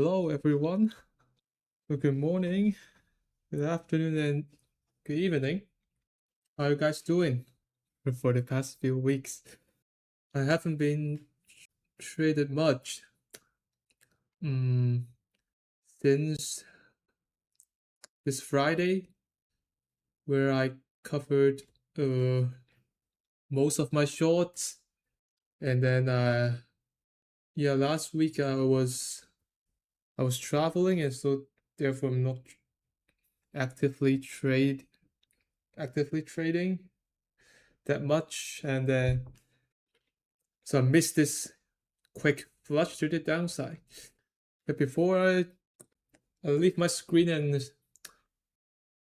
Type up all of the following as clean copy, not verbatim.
Hello everyone. Good morning, good afternoon, and good evening. How are you guys doing for the past few weeks? I haven't been traded much mm, since this Friday, where I covered most of my shorts, and then last week I was traveling, and so therefore I'm not actively trade actively trading that much, and then so I missed this quick flush to the downside. But before I leave my screen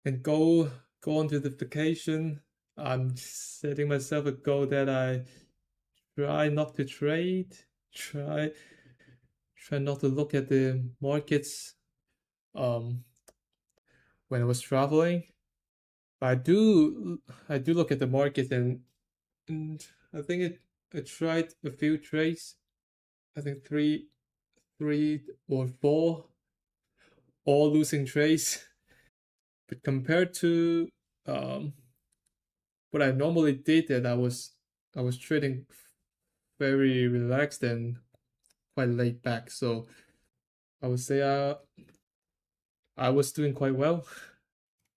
and go on to the vacation, I'm setting myself a goal that I try not to trade, try not to look at the markets um when I was traveling. But I do look at the market, and I think I tried a few trades. I think three or four, all losing trades. But compared to um, what I normally did, that I was trading very relaxed and quite laid back. So I would say I was doing quite well.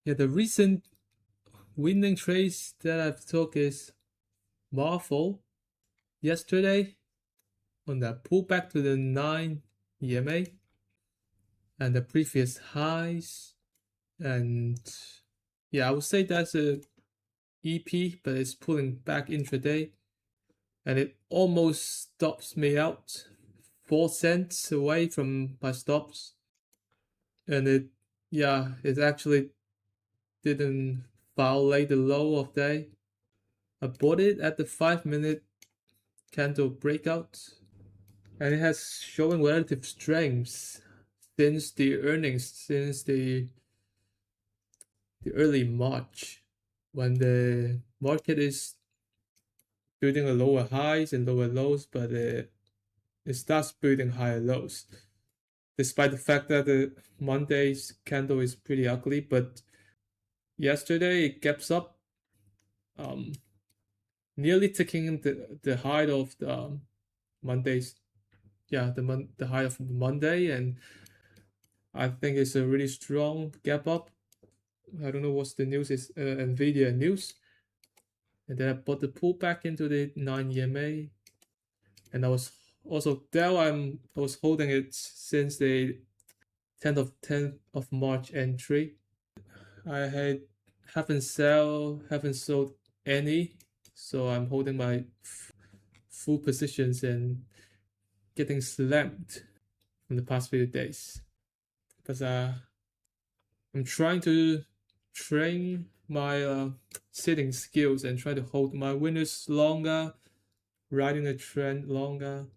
Yeah, the recent winning trades that I've took is Marvel yesterday on that pullback to the 9 EMA and the previous highs. And yeah, I would say that's a EP, but it's pulling back intraday, and it almost stops me out 4 cents away from my stops. And it actually didn't violate the low of day. I bought it at the 5 minute candle breakout, and it has showing relative strengths since the earnings, since the early March, when the market is building a lower highs and lower lows, but it starts building higher lows. Despite the fact that the Monday's candle is pretty ugly, but yesterday it gaps up, um, nearly taking the height of the Monday's, the height of Monday, and I think it's a really strong gap up. I don't know what's the news is, Nvidia news, and then I bought the pullback into the 9 EMA, and I was also there. I was holding it since the 10th of March entry. I haven't sold any, so I'm holding my full positions and getting slammed in the past few days. Because I'm trying to train my sitting skills and try to hold my winners longer, riding a trend longer.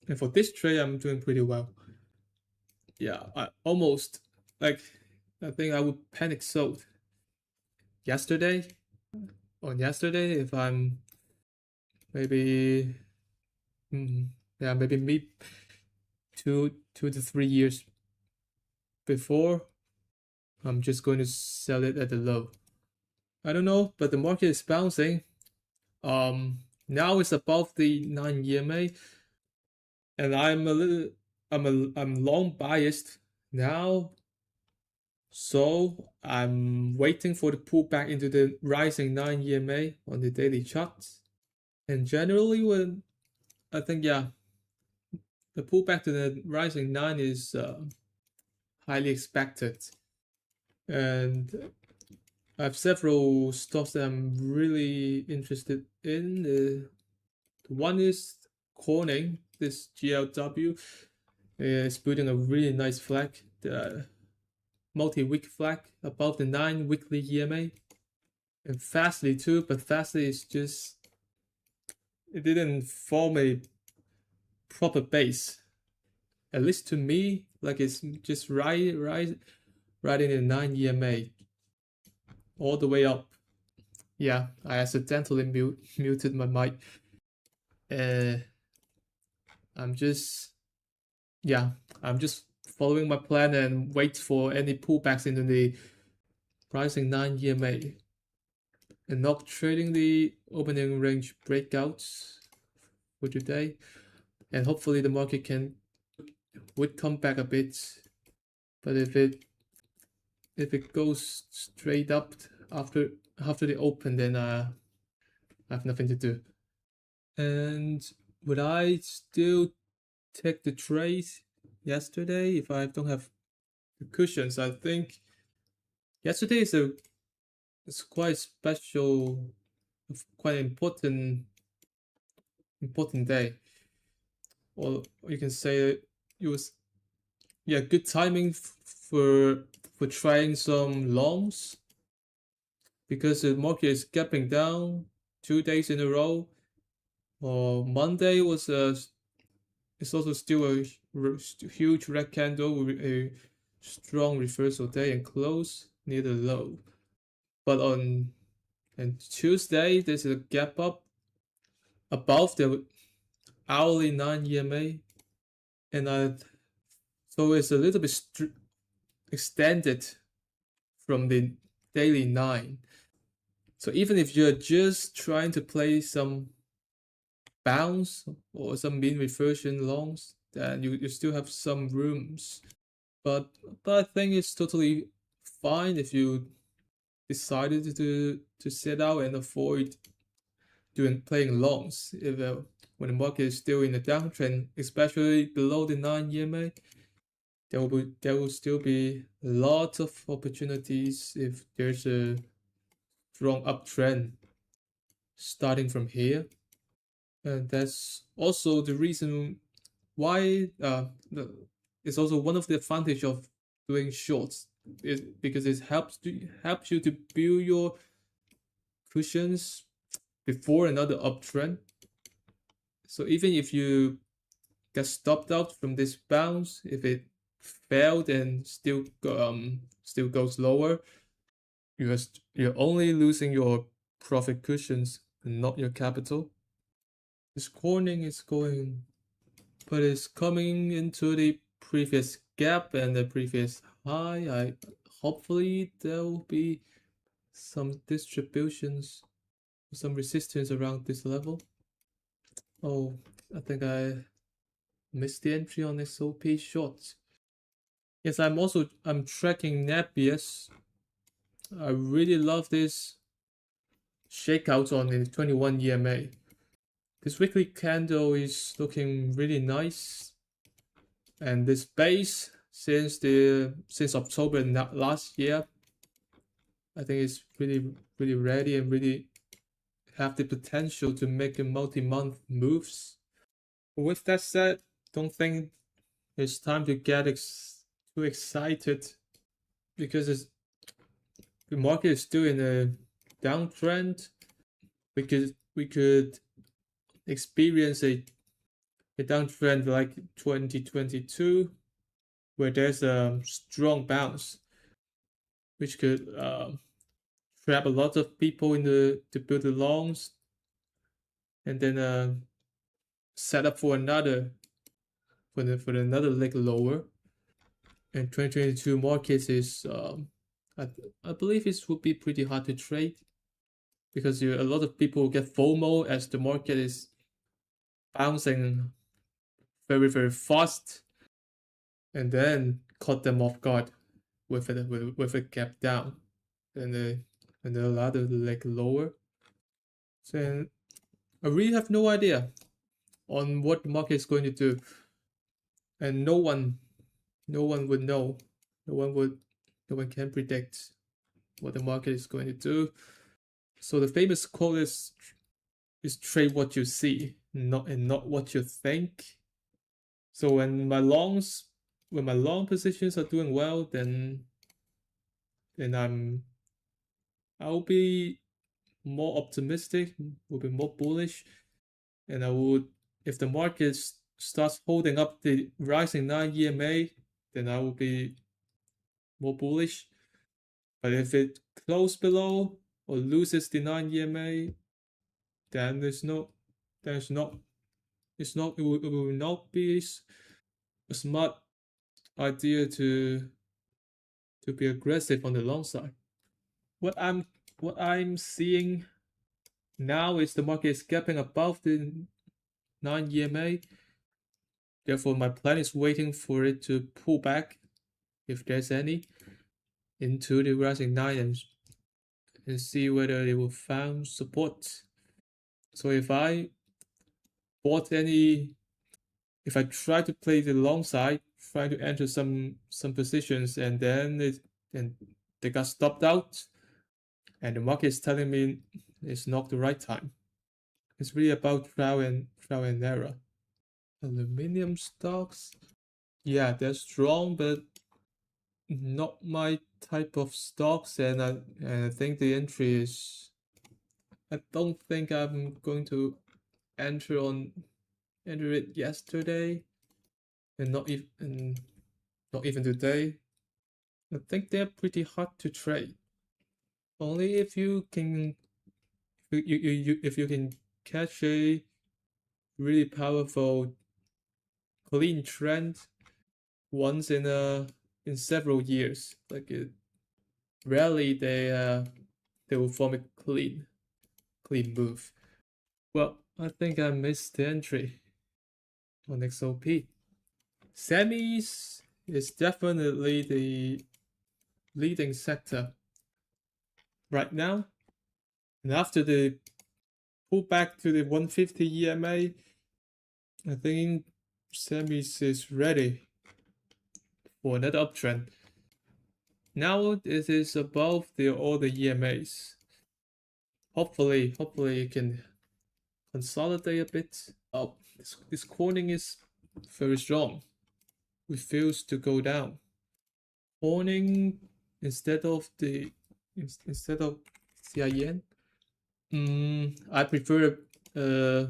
And for this trade, I'm doing pretty well. Yeah, I almost like I think I would panic sold yesterday if I'm maybe maybe me 2 to 3 years before. I'm just going to sell it at the low. I don't know, but the market is bouncing. Now it's above the 9 EMA, and I'm long biased now, so I'm waiting for the pullback into the rising 9 EMA on the daily charts. And generally, when I think the pullback to the rising 9 is highly expected, and I have several stocks that I'm really interested in. The one is Corning. This GLW is building a really nice flag, the multi-week flag above the 9 weekly EMA, and Fastly too. But Fastly is just it didn't form a proper base, at least to me. Like it's just riding the 9 EMA all the way up. Yeah, I accidentally muted my mic. I'm just following my plan and wait for any pullbacks into the rising 9 EMA and not trading the opening range breakouts for today. And hopefully the market would come back a bit. But if it goes straight up after the open, then I have nothing to do. And would I still take the trade yesterday if I don't have the cushions? I think yesterday is quite special, quite important day. Or you can say it was good timing for trying some longs because the market is gapping down 2 days in a row. Or Monday was it's also still a huge red candle with a strong reversal day and close near the low. But on Tuesday, there's a gap up above the hourly 9 EMA, and so it's a little bit extended from the daily 9. So even if you're just trying to play some bounce or some mean reversion longs, then you still have some rooms. But I think it's totally fine if you decided to sit out and avoid playing longs if when the market is still in a downtrend, especially below the 9 EMA. There will still be lots of opportunities if there's a strong uptrend starting from here. And that's also the reason why it's also one of the advantage of doing shorts because it helps you to build your cushions before another uptrend. So even if you get stopped out from this bounce, if it failed and still goes lower, you're only losing your profit cushions and not your capital. This corning is going, but it's coming into the previous gap and the previous high. Hopefully there will be some distributions, some resistance around this level. Oh, I think I missed the entry on SOP shorts. Yes, I'm tracking Nebius. I really love this shakeout on the 21 EMA. This weekly candle is looking really nice, and this base since October last year, I think it's really ready and really have the potential to make a multi-month moves. With that said, don't think it's time to get too excited because the market is still in a downtrend. We could experience a downtrend like 2022 where there's a strong bounce which could trap a lot of people to build the longs and then set up for another leg lower. And 2022 markets is I believe it would be pretty hard to trade because a lot of people get FOMO as the market is bouncing very fast, and then caught them off guard with a gap down and another leg lower. So I really have no idea on what the market is going to do, and no one would know. No one can predict what the market is going to do. So the famous quote is trade what you see, not what you think. So when my long positions are doing well, then I'll be more optimistic, will be more bullish, and I would, if the market starts holding up the rising 9 EMA, then I will be more bullish. But if it closes below or loses the 9 EMA, then it will not be a smart idea to be aggressive on the long side. What I'm seeing now is the market is gapping above the 9 EMA. Therefore, my plan is waiting for it to pull back, if there's any, into the rising 9 and see whether it will find support. So if I try to play the long side, try to enter some positions, and then they got stopped out, and the market is telling me it's not the right time. It's really about trial and error. Aluminium stocks, yeah, they're strong, but not my type of stocks, and I think the entry is. I don't think I'm going to enter on enter it yesterday, and not even today. I think they're pretty hard to trade. Only if you can catch a really powerful clean trend once in several years. Like rarely they will form a clean move. Well, I think I missed the entry on XOP. Semis is definitely the leading sector right now. And after the pullback to the 150 EMA, I think semis is ready for another uptrend. Now it is above all the EMAs. Hopefully it can consolidate a bit. Oh, this Corning is very strong. Refuse to go down. Corning instead of CIN. I prefer a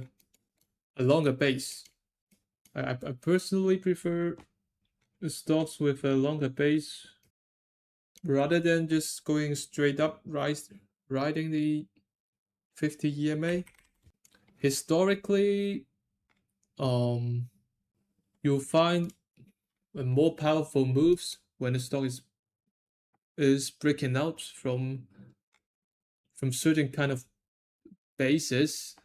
longer base. I personally prefer stocks with a longer base rather than just going straight up, riding the 50 EMA. Historically, you'll find more powerful moves when the stock is breaking out from certain kind of bases.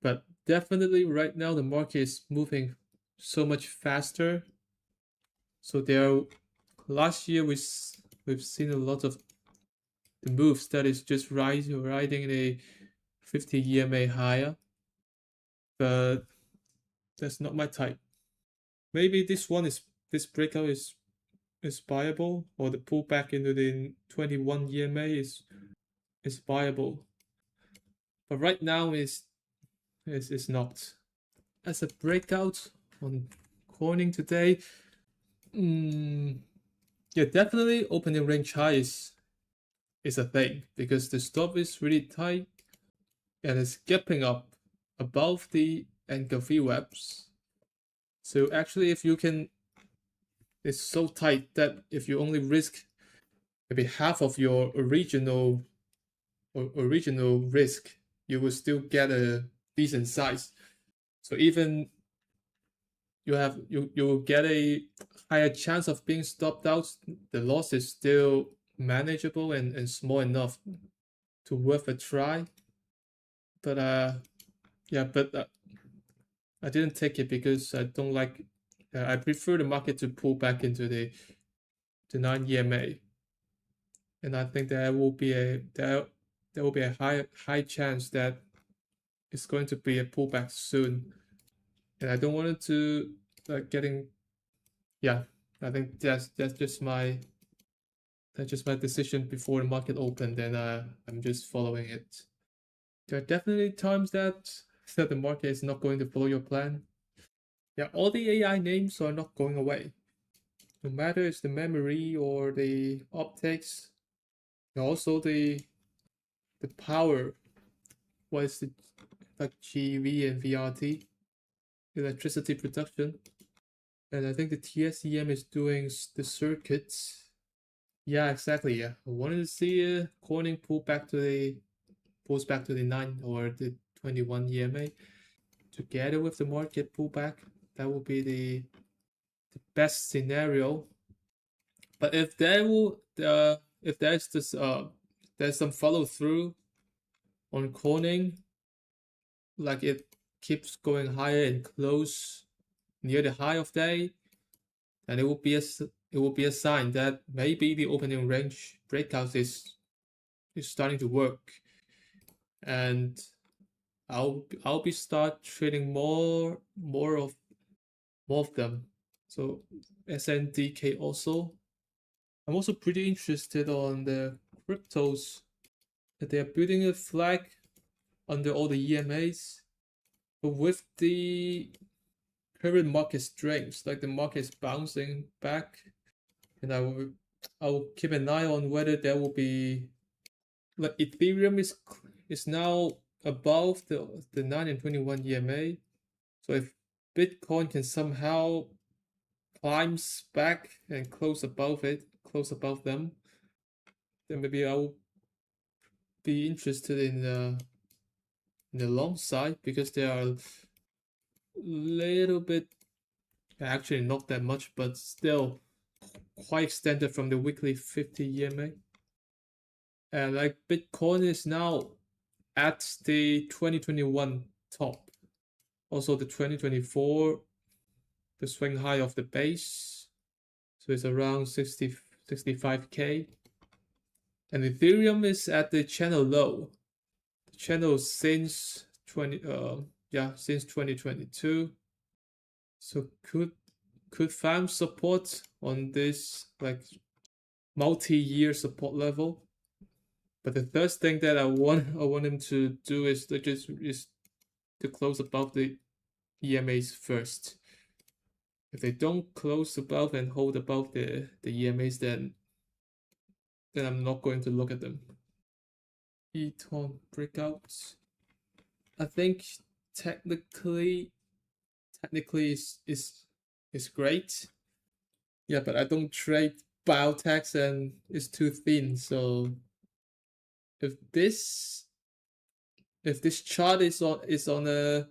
But definitely right now the market is moving so much faster. So last year we've seen a lot of the moves that is just riding the 50 EMA higher, but that's not my type. Maybe this breakout is viable, or the pullback into the 21 EMA is viable. But right now is not. As a breakout on Corning today, yeah, definitely opening range high is a thing because the stop is really tight and it's gapping up above the anchor VWAPs. So actually, it's so tight that if you only risk maybe half of your original risk, you will still get a decent size. So even you will get a higher chance of being stopped out. The loss is still manageable and small enough to worth a try. But I didn't take it because I don't like. I prefer the market to pull back into the 9 EMA, and I think there will be a high chance that it's going to be a pullback soon, and I don't want it to getting. Yeah, I think that's just my decision before the market opened, and I'm just following it. There are definitely times that the market is not going to follow your plan. Yeah, all the AI names are not going away. No matter it's the memory or the optics, and also the power. What is it like GV and VRT, electricity production, and I think the TSEM is doing the circuits. Yeah, exactly. Yeah, I wanted to see Corning pulls back to the 9 or the 21 EMA together with the market pullback. That will be the best scenario. But if there's some follow through on coning, like it keeps going higher and close near the high of day, and it will be a sign that maybe the opening range breakout is starting to work, and I'll be start trading more of them. So SNDK also. I'm also pretty interested on the cryptos that they are building a flag under all the EMAs, but with the current market strength, like the market is bouncing back, and I will keep an eye on whether there will be, like, Ethereum is now above the 9 and 21 EMA. So if Bitcoin can somehow climbs back and close above them, then maybe I'll be interested in the long side, because they are a little bit, actually not that much, but still quite extended from the weekly 50 EMA. And like Bitcoin is now at the 2021 top. Also the 2024, the swing high of the base. So it's around 65K. And Ethereum is at the channel low. The channel since since 2022. So could find support on this, like, multi-year support level. But the third thing that I want him to do is to close above the EMAs first. If they don't close above and hold above the EMAs, then I'm not going to look at them. Eton breakouts. I think technically is great. Yeah, but I don't trade biotechs and it's too thin. So if this chart is on a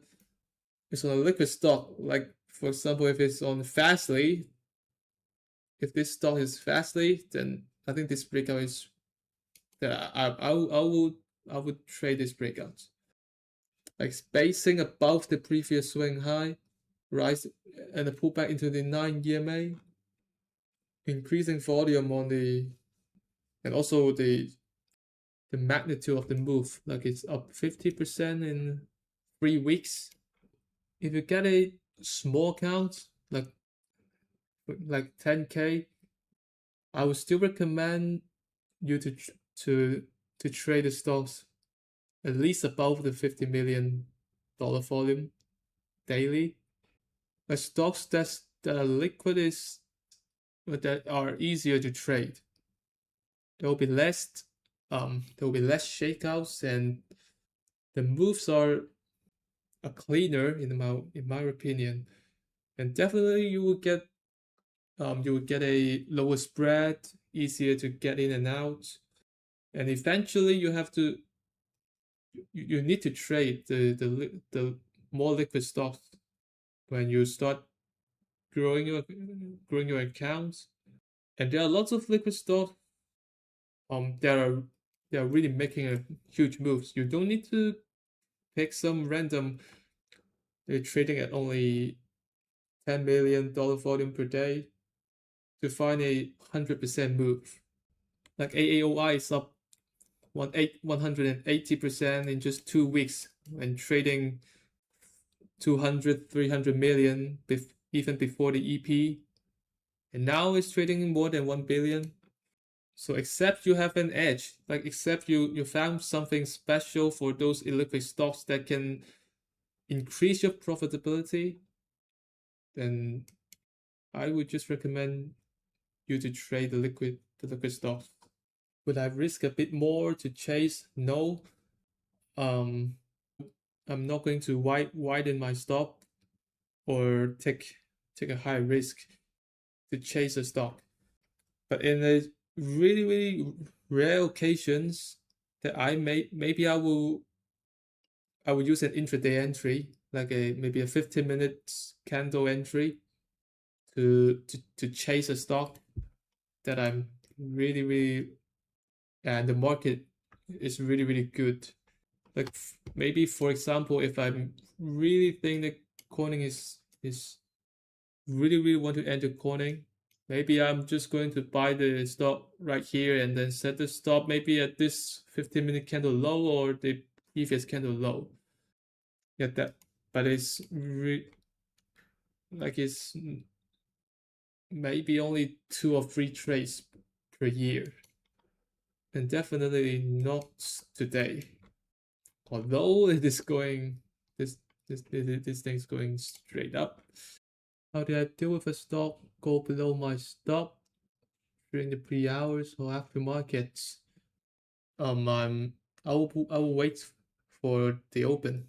liquid stock, like for example, if it's on Fastly, if this stock is Fastly, then I think this breakout is that I would trade this breakout. Like spacing above the previous swing high, rise and a pullback into the 9 EMA, increasing volume on the, and also the magnitude of the move, like it's up 50% in 3 weeks. If you get a small count, like 10K, I would still recommend you to trade the stocks at least above the $50 million volume daily. Like stocks that are liquid that are easier to trade. There will be less shakeouts, and the moves are cleaner in my opinion. And definitely you will get a lower spread, easier to get in and out, and eventually you need to trade the more liquid stocks when you start growing your accounts. And there are lots of liquid stocks that are really making a huge moves. You don't need to pick some random, they're trading at only $10 million volume per day to find a 100% move. Like AAOI is up 180% in just 2 weeks and trading 200, 300 million even before the EP. And now it's trading more than 1 billion. So except you have an edge, like except you found something special for those illiquid stocks that can increase your profitability, then I would just recommend you to trade the liquid stocks. Would I risk a bit more to chase? No. I'm not going to widen my stop or take a high risk to chase a stock. But in a really rare occasions that maybe I will use an intraday entry, like maybe a 15 minutes candle entry to chase a stock that I'm really and the market is really good. Like maybe for example, if I'm really think that coining is really want to enter coining, maybe I'm just going to buy the stop right here and then set the stop maybe at this 15-minute candle low or the previous candle low. Get that? But like it's maybe only 2 or 3 trades per year, and definitely not today. Although it is going this this thing's going straight up. How did I deal with a stock go below my stop during the pre-hours or after markets? I will wait for the open.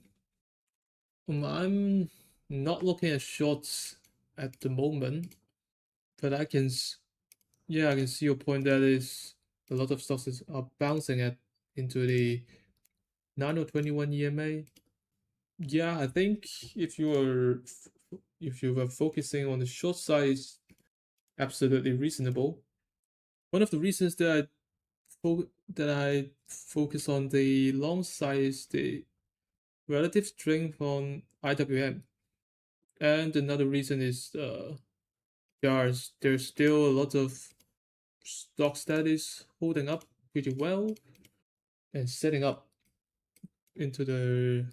I'm not looking at shorts at the moment, but yeah, I can see your point. That is a lot of stocks are bouncing at into the 9 or 21 EMA. Yeah, I think if you are if you were focusing on the short side, it's absolutely reasonable. One of the reasons that I focus on the long side is the relative strength on IWM, and another reason is there's still a lot of stocks that is holding up pretty well and setting up into the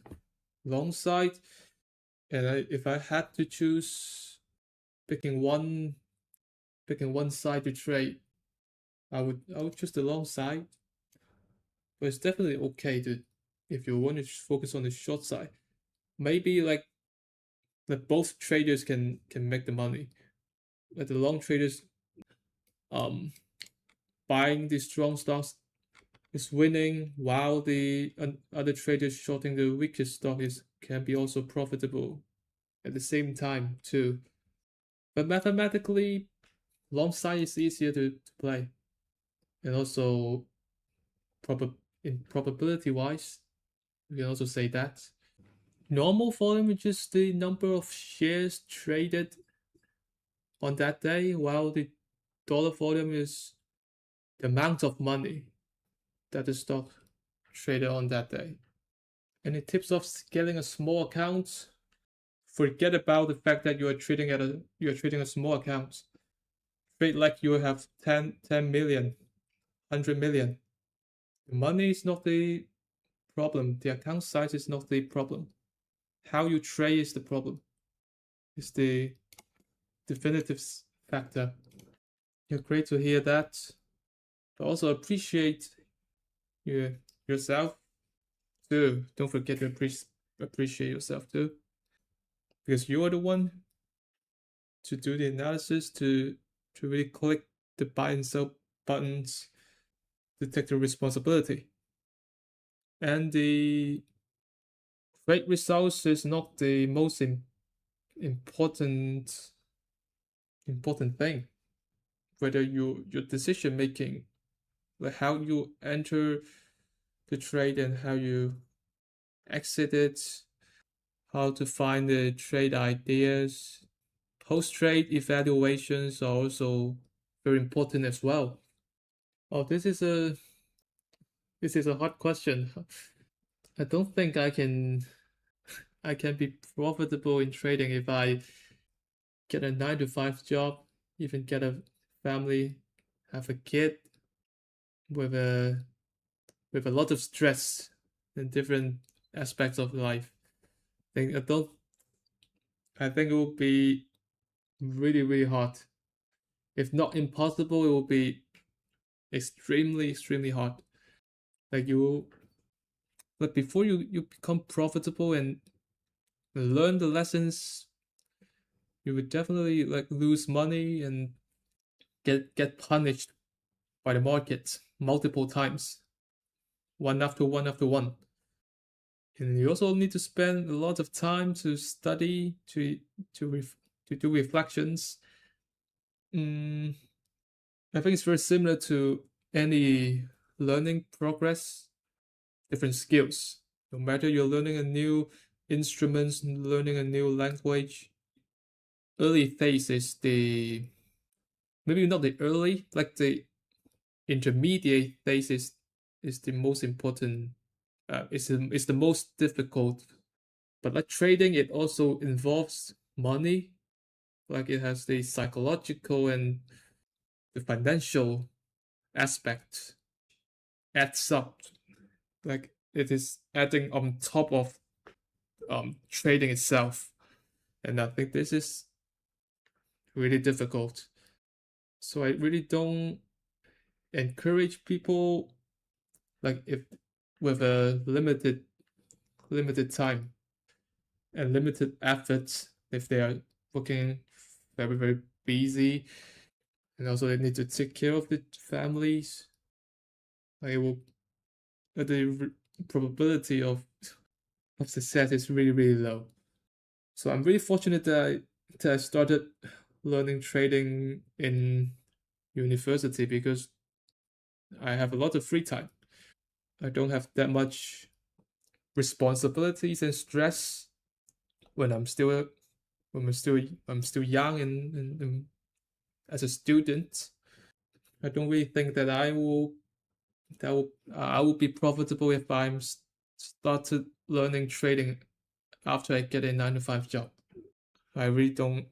long side. And if I had to choose picking one picking one side to trade, I would choose the long side. But it's definitely okay to if you want to focus on the short side. Maybe like that both traders can make the money. Like the long traders um buying the strong stocks is winning, while the other traders shorting the weakest stock is can be also profitable at the same time too. But mathematically, long side is easier to play, and also in probability wise, we can also say that normal volume is just the number of shares traded on that day, while the dollar volume is the amount of money that the stock traded on that day. And in tips of scaling a small account, forget about the fact that you are trading a small account. Trade like you have 10 million, 100 million. The money is not the problem. The account size is not the problem. How you trade is the problem. It's the definitive factor. Yeah, great to hear that. But also appreciate you yourself too. Don't forget to appreciate yourself too, because you are the one to do the analysis, to really click the buy and sell buttons, to take the responsibility. And the great results is not the most important important thing. Whether your decision making, like how you enter the trade and how you exit it, how to find the trade ideas, post trade evaluations are also very important as well. Oh, this is a hard question. I don't think I can be profitable in trading if I get a 9 to 5 job, even get a family, have a kid with a lot of stress in different aspects of life. I think it will be really hard. If not impossible, it will be extremely hard. Like you but before you become profitable and learn the lessons, you would definitely like lose money and get punished by the market multiple times, one after one after one. And you also need to spend a lot of time to study, to do reflections. Mm, I think it's very similar to any learning progress, different skills. No matter you're learning a new instrument, learning a new language, early phase is maybe not the early, like the intermediate phase is the most important. It's the most difficult. But like trading, it also involves money. Like it has the psychological and the financial aspect adds up. Like it is adding on top of trading itself, and I think this is really difficult. So I really don't encourage people, like if with a limited time and limited efforts, if they are working very busy, and also they need to take care of the families, like it will the probability of success is really low. So I'm really fortunate that I started learning trading in university because I have a lot of free time. I don't have that much responsibilities and stress when I'm still young and as a student. I don't really think that I will be profitable if I'm started learning trading after I get a 9 to 5 job. I really don't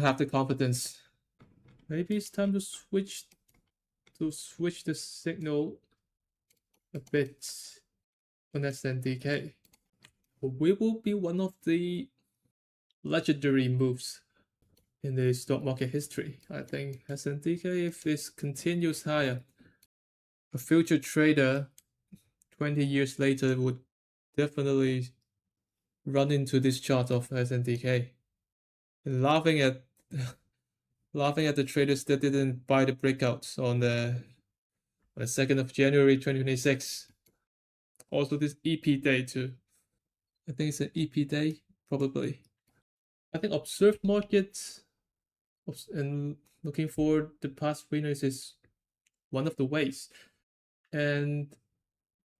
have the confidence. Maybe it's time to switch the signal a bit on SNDK. We will be one of the legendary moves in the stock market history. I think SNDK, if this continues higher, a future trader 20 years later would definitely run into this chart of SNDK and laughing at the traders that didn't buy the breakouts on the 2nd of January 2026. Also this EP day too. I think it's an EP day, probably. I think observed markets and looking for the past winners is one of the ways. And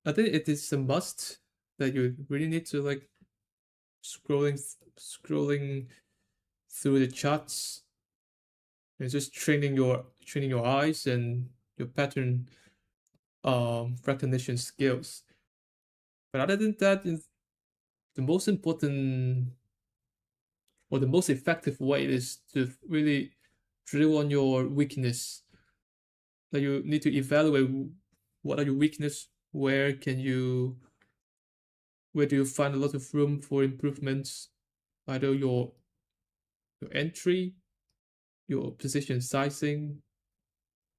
I think it is a must that you really need to like scrolling through the charts and just training your eyes and your pattern recognition skills. But other than that, the most important or the most effective way is to really drill on your weakness. Like you need to evaluate what are your weakness, where do you find a lot of room for improvements, either your entry, your position sizing,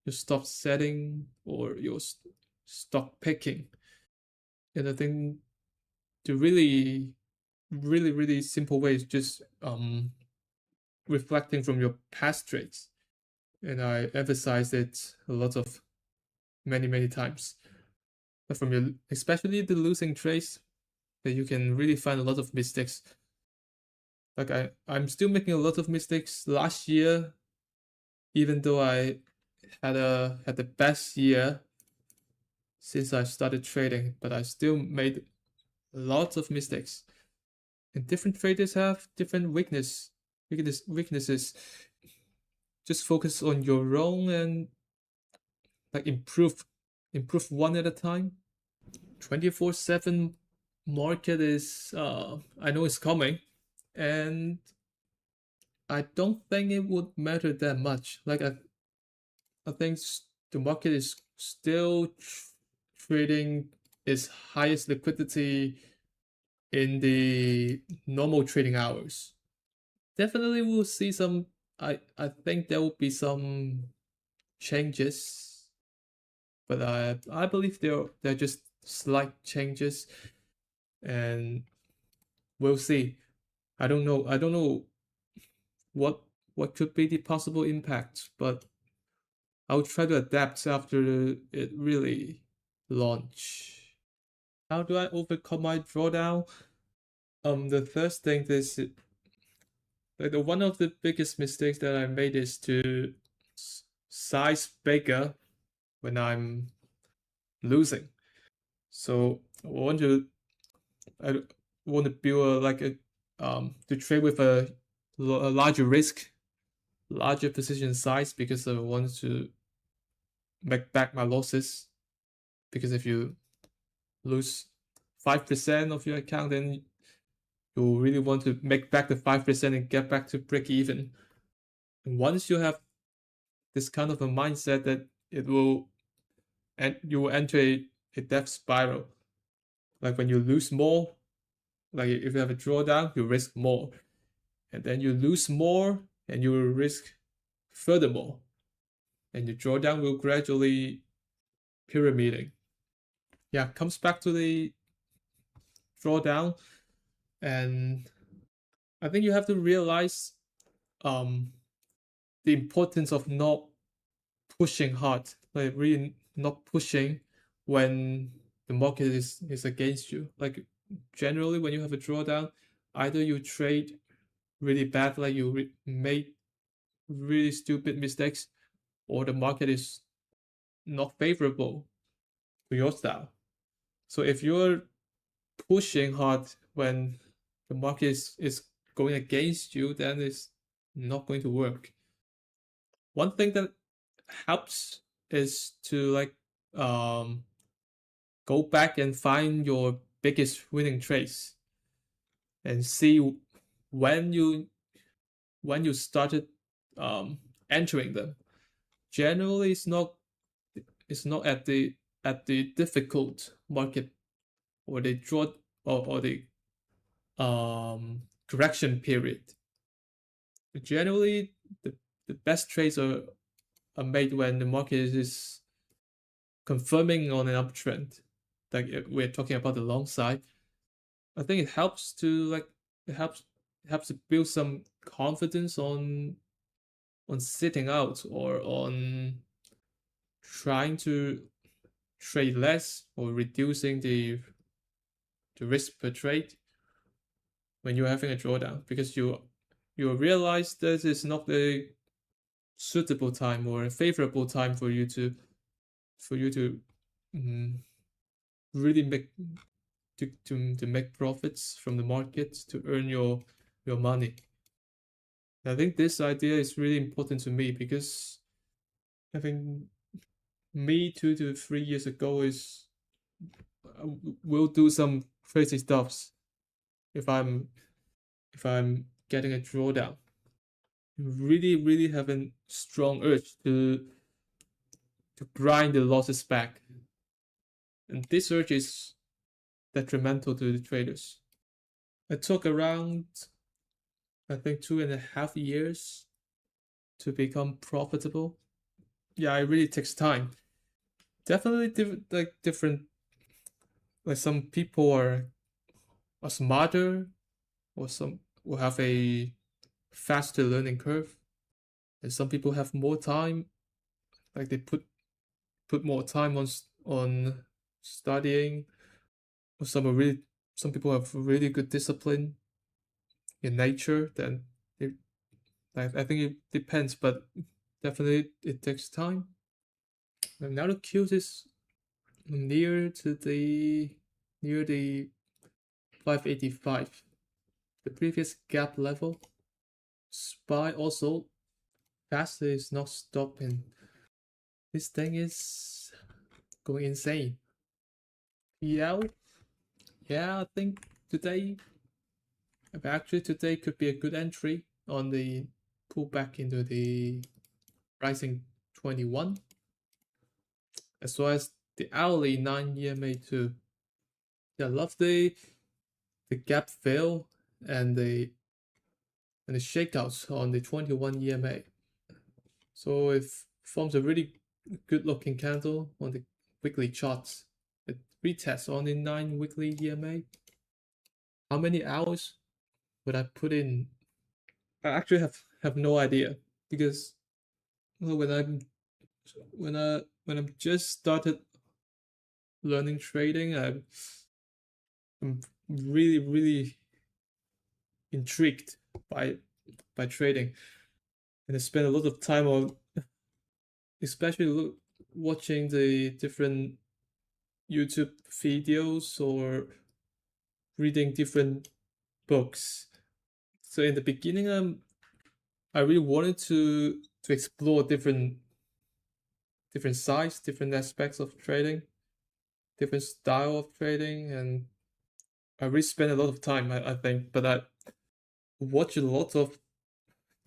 your stop setting, or your stock picking. And I think the really simple way is just reflecting from your past trades. And I emphasize it a lot of many times. But from your especially the losing trades, that you can really find a lot of mistakes. Like I'm still making a lot of mistakes last year, even though I had the best year since I started trading, but I still made lots of mistakes. And different traders have different weaknesses. Just focus on your own and like improve one at a time. 24/7 market is I know it's coming, and I don't think it would matter that much. Like I think the market is still trading its highest liquidity in the normal trading hours. Definitely we'll see some. I think there will be some changes, but I believe they're just slight changes, and we'll see. I don't know what what could be the possible impact, but I'll try to adapt after it really launch. How do I overcome my drawdown? The first thing is like one of the biggest mistakes that I made is to size bigger when I'm losing. So I want to build to trade with a a larger risk, larger position size because I want to make back my losses. Because if you lose 5% of your account, then you really want to make back the 5% and get back to break even. And once you have this kind of a mindset, that it will, and you will enter a death spiral. Like when you lose more, like if you have a drawdown, you risk more, and then you lose more, and you will risk furthermore, and your drawdown will gradually pyramiding. Yeah, comes back to the drawdown, and I think you have to realize um the importance of not pushing hard, like really not pushing when the market is against you. Like generally, when you have a drawdown, either you trade really bad, like you made really stupid mistakes, or the market is not favorable to your style. So if you're pushing hard when the market is going against you, then it's not going to work. One thing that helps is to like um go back and find your biggest winning trades and see when you when you started um entering them. Generally, it's not at the difficult market or the draw or the correction period. Generally, the best trades are made when the market is confirming on an uptrend. Like we're talking about the long side. I think it helps to like it helps it helps to build some confidence on sitting out or on trying to trade less or reducing the risk per trade when you're having a drawdown, because you realize this is not a suitable time or a favorable time for you to really make to make profits from the market, to earn your money. I think this idea is really important to me, because I think me 2 to 3 years ago is will do some crazy stuffs if I'm getting a drawdown. Really, really have a strong urge to grind the losses back, and this urge is detrimental to the traders. It took around, I think, 2.5 years to become profitable. Yeah, it really takes time. Definitely, different. Like some people are smarter, or some will have a faster learning curve, and some people have more time. Like they put more time on studying, or some people have really good discipline in nature. Then it, I think it depends, but definitely it takes time. And now the queue is near to the 585, the previous gap level. SPY also faster is not stopping. This thing is going insane. Yeah, yeah, I think today, actually today could be a good entry on the pullback into the rising 21, as well as the hourly 9 EMA too. Yeah, I love the gap fill and the shakeouts on the 21 EMA. So it forms a really good looking candle on the weekly charts. It retests on the 9 weekly EMA. How many hours would I put in? I actually have no idea, because when I'm just started learning trading, I'm really really intrigued by trading, and I spend a lot of time on, especially watching the different YouTube videos or reading different books. So in the beginning, I really wanted to explore different sides, different aspects of trading, different style of trading, and I really spent a lot of time, I think. But I watch a lot of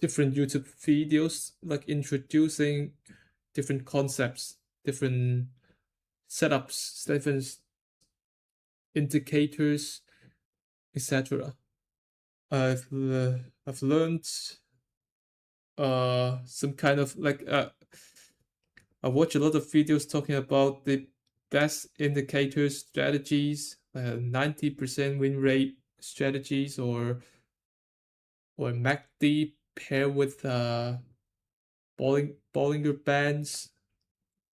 different YouTube videos, like introducing different concepts, different setups, different indicators, etc. I've learned some kind of like I watch a lot of videos talking about the best indicators strategies, 90% win rate strategies, or MACD pair with Bollinger Bands,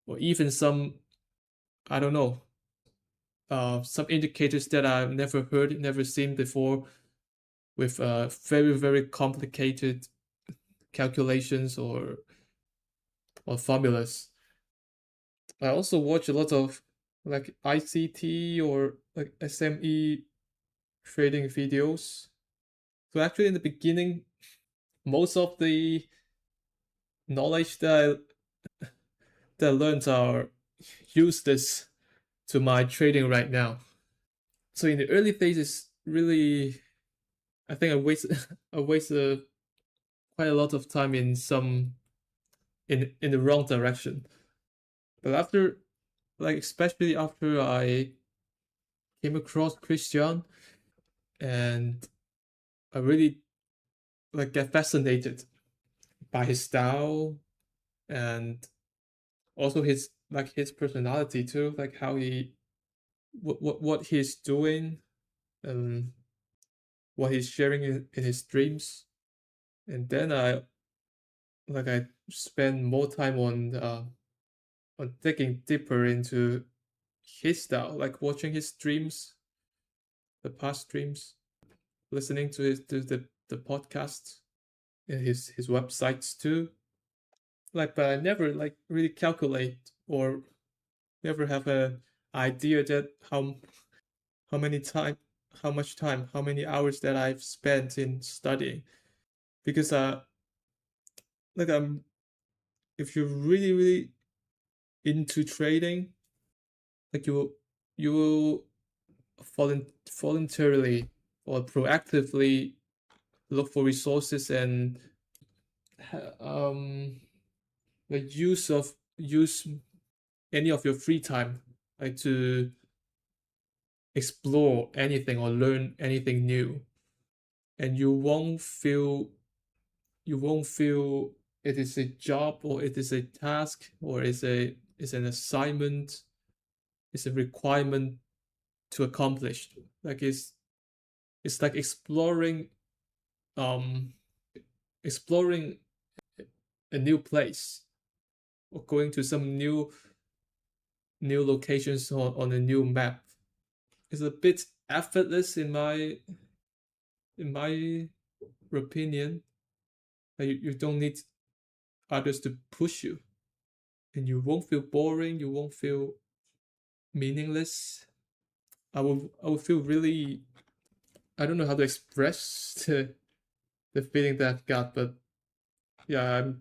or even some, I don't know, some indicators that I've never heard, never seen before, with very very complicated calculations or formulas. I also watch a lot of like ICT or like SME trading videos. So actually, in the beginning, most of the knowledge that I learned are useless to my trading right now. So in the early phases, really, I think I wasted I wasted quite a lot of time in some in the wrong direction. But after, like especially after I came across Christian, and I really like get fascinated by his style, and also his personality too, like how he what he's doing, and what he's sharing in his dreams. And then I spend more time on digging deeper into his style, like watching his streams, the past streams, listening to the podcast and his websites too. Like, but I never like really calculate or never have a idea that how many time how much time, how many hours that I've spent in studying. Because like if you're really really into trading, like you will voluntarily or proactively look for resources and um the use any of your free time, like to explore anything or learn anything new. And you won't feel it is a job, or it is a task, or is an assignment, it's a requirement to accomplish. Like it's like um exploring a new place, or going to some new locations on a new map. It's a bit effortless in my opinion. Like you don't need others to push you, and you won't feel boring, you won't feel meaningless. I will feel really, I don't know how to express the feeling that I've got, but yeah,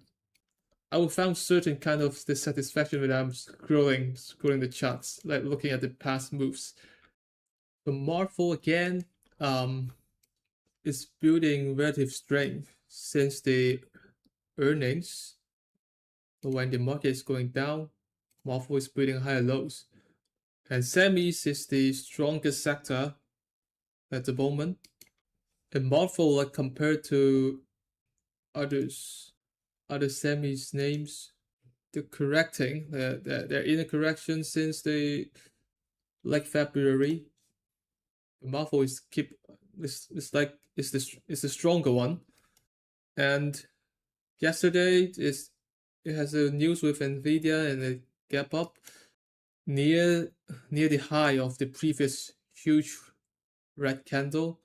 I will find certain kind of dissatisfaction when I'm scrolling the charts, like looking at the past moves. But Marvel again, um, is building relative strength since the earnings. But when the market is going down, Marvel is building higher lows. And semis is the strongest sector at the moment. And Marvel, like compared to others, other semis names, they're correcting. They're in a correction since the like February. Marvel is keep it's like it's the stronger one. And yesterday is it has a news with Nvidia and a gap up near near the high of the previous huge red candle,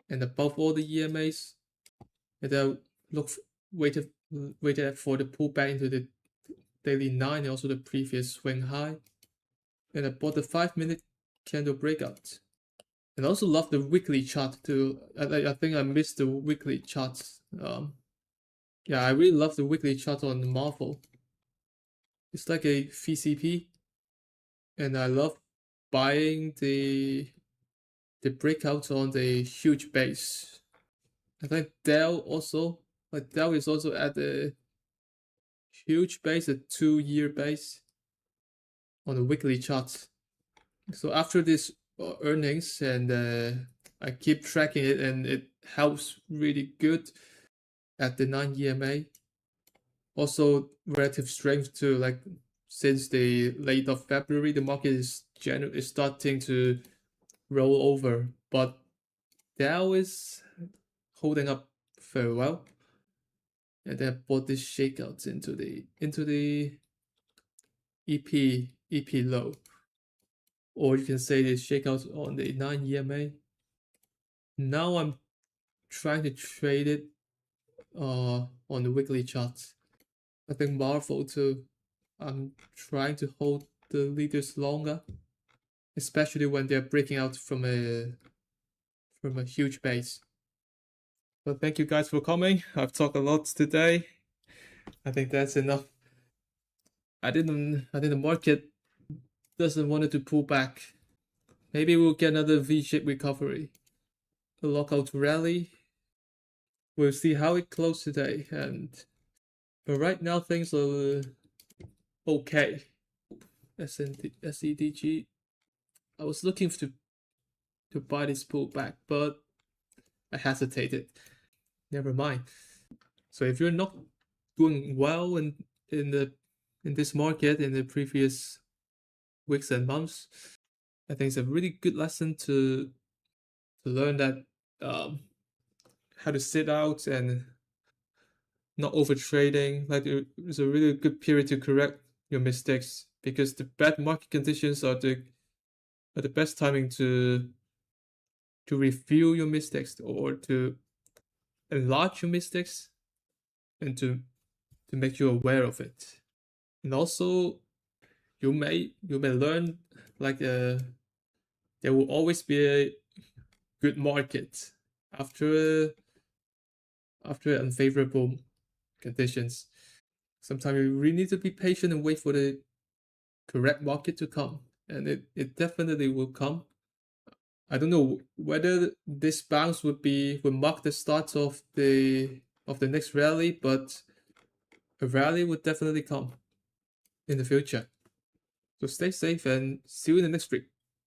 and above all the EMAs. And then look waited waited for the pullback into the daily 9 and also the previous swing high. And I bought the 5 minute candle breakout. And I also love the weekly chart too. I think I missed the weekly charts. Yeah, I really love the weekly chart on Marvel. It's like a VCP, and I love buying the breakouts on the huge base. I think Dell also, like Dell is also at a huge base, a 2 year base on the weekly chart. So after this earnings, and I keep tracking it, and it helps really good at the 9 EMA. Also relative strength too, like since the late of February, the market is starting to roll over, but Dow is holding up very well. And then bought this shakeouts into the EP low, or you can say the shakeouts on the 9 EMA. Now I'm trying to trade it on the weekly charts. I think Marvel too. I'm trying to hold the leaders longer, especially when they're breaking out from a huge base. But thank you guys for coming. I've talked a lot today. I think that's enough. I think the market doesn't want it to pull back. Maybe we'll get another V-shaped recovery. A lockout rally. We'll see how it closes today. But right now things are okay. SEDG. I was looking to buy this pullback, but I hesitated. Never mind. So if you're not doing well in this market in the previous weeks and months, I think it's a really good lesson to learn that how to sit out and not over trading. Like it's a really good period to correct your mistakes, because the bad market conditions are the best timing to review your mistakes, or to enlarge your mistakes, and to make you aware of it. And also you may learn, like there will always be a good market after unfavorable conditions. Sometimes you really need to be patient and wait for the correct market to come, and it definitely will come. I don't know whether this bounce would mark the start of the next rally, but a rally would definitely come in the future. So stay safe and see you in the next week.